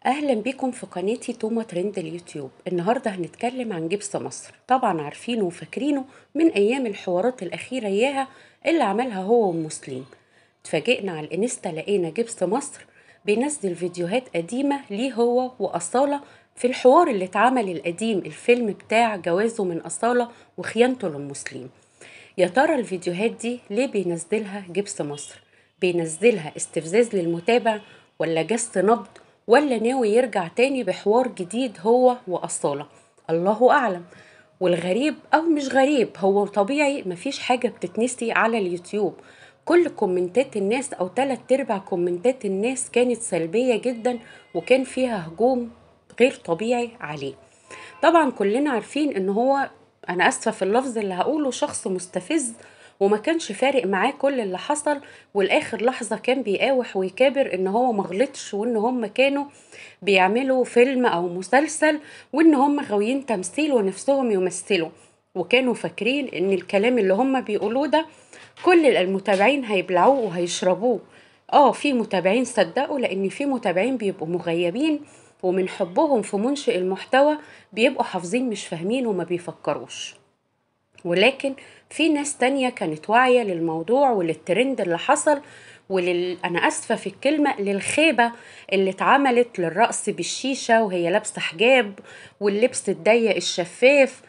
اهلا بيكم في قناتي توما ترند اليوتيوب. النهارده هنتكلم عن جبس مصر. طبعا عارفينه وفاكرينه من ايام الحوارات الاخيره اياها اللي عملها هو ومسلم. اتفاجئنا على الانستا لقينا جبس مصر بينزل فيديوهات قديمه ليه هو واصاله في الحوار اللي اتعمل القديم، الفيلم بتاع جوازه من اصاله وخيانته للمسلم. يا ترى الفيديوهات دي ليه بينزلها جبس مصر؟ بينزلها استفزاز للمتابع، ولا جس نبض، ولا ناوي يرجع تاني بحوار جديد هو وأصالة؟ الله أعلم. والغريب أو مش غريب، هو طبيعي، مفيش حاجة بتتنسي على اليوتيوب. كل كومنتات الناس أو 3/4 كومنتات الناس كانت سلبية جدا، وكان فيها هجوم غير طبيعي عليه. طبعا كلنا عارفين ان هو، انا اسفة في اللفظ اللي هقوله، شخص مستفز، وما كانش فارق معاه كل اللي حصل، والاخر لحظة كان بيقاوح ويكابر ان هو مغلطش، وان هم كانوا بيعملوا فيلم او مسلسل، وان هم غاويين تمثيل ونفسهم يمثلوا، وكانوا فاكرين ان الكلام اللي هم بيقولوه ده كل المتابعين هيبلعوه وهيشربوه. في متابعين صدقوا، لان في متابعين بيبقوا مغيبين، ومن حبهم في منشئ المحتوى بيبقوا حافظين مش فاهمين وما بيفكروش. ولكن في ناس تانية كانت واعية للموضوع وللترند اللي حصل، أنا أسفة في الكلمة، للخيبة اللي اتعملت للرقص بالشيشة وهي لابسة حجاب، واللبس الضيق الشفاف.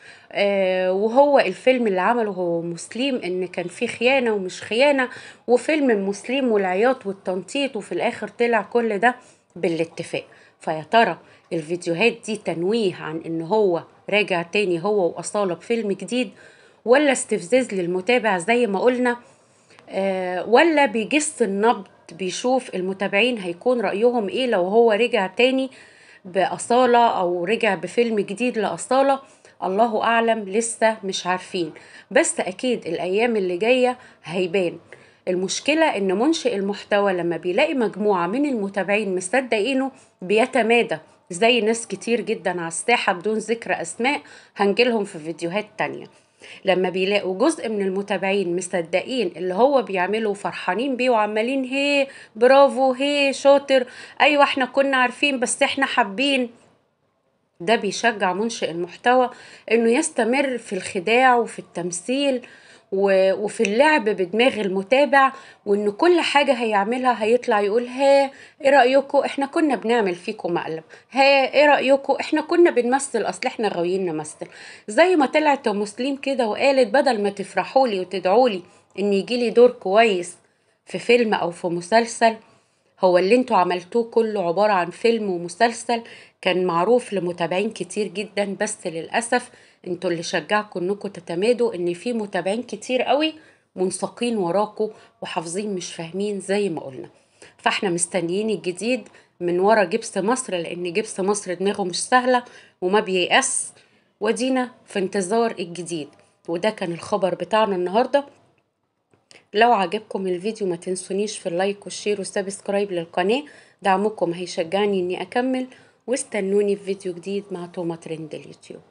وهو الفيلم اللي عمله هو مسلم إن كان فيه خيانة ومش خيانة، وفيلم المسلم والعياط والتنطيط، وفي الآخر طلع كل ده بالاتفاق. فيا ترى الفيديوهات دي تنويه عن إن هو راجع تاني هو وأصالة بفيلم جديد، ولا استفزاز للمتابع زي ما قلنا، ولا بيجس النبض، بيشوف المتابعين هيكون رأيهم ايه لو هو رجع تاني بأصالة او رجع بفيلم جديد لأصالة؟ الله أعلم، لسه مش عارفين، بس أكيد الأيام اللي جاية هيبان. المشكلة إن منشئ المحتوى لما بيلاقي مجموعة من المتابعين مصدقينه بيتمادى، زي ناس كتير جدا على الساحة بدون ذكر أسماء هنجيلهم في فيديوهات تانية. لما بيلاقوا جزء من المتابعين مصدقين اللي هو بيعمله وفرحانين بيه وعمالين هي برافو هي شاطر، ايوه احنا كنا عارفين بس احنا حابين، ده بيشجع منشئ المحتوى انه يستمر في الخداع وفي التمثيل وفي اللعب بدماغ المتابع، وان كل حاجة هيعملها هيطلع يقول ها ايه رأيكم احنا كنا بنعمل فيكم مقلب، ها ايه رأيكم احنا كنا بنمثل، اصل احنا غاويين نمثل. زي ما طلعت مسلم كده وقالت بدل ما تفرحولي وتدعولي ان يجيلي دور كويس في فيلم او في مسلسل، هو اللي انتوا عملتوه كله عبارة عن فيلم ومسلسل كان معروف لمتابعين كتير جدا، بس للأسف انتوا اللي شجعكم انكم تتمادوا ان في متابعين كتير قوي منساقين وراكوا وحافظين مش فاهمين زي ما قلنا. فاحنا مستنيين الجديد من ورا جبس مصر، لان جبس مصر دماغه مش سهلة وما بييأس، ودينا في انتظار الجديد. وده كان الخبر بتاعنا النهاردة. لو عجبكم الفيديو ما تنسونيش في اللايك والشير والسبسكرايب للقناة، دعمكم هيشجعني اني اكمل، واستنوني في فيديو جديد مع توما ترند اليوتيوب.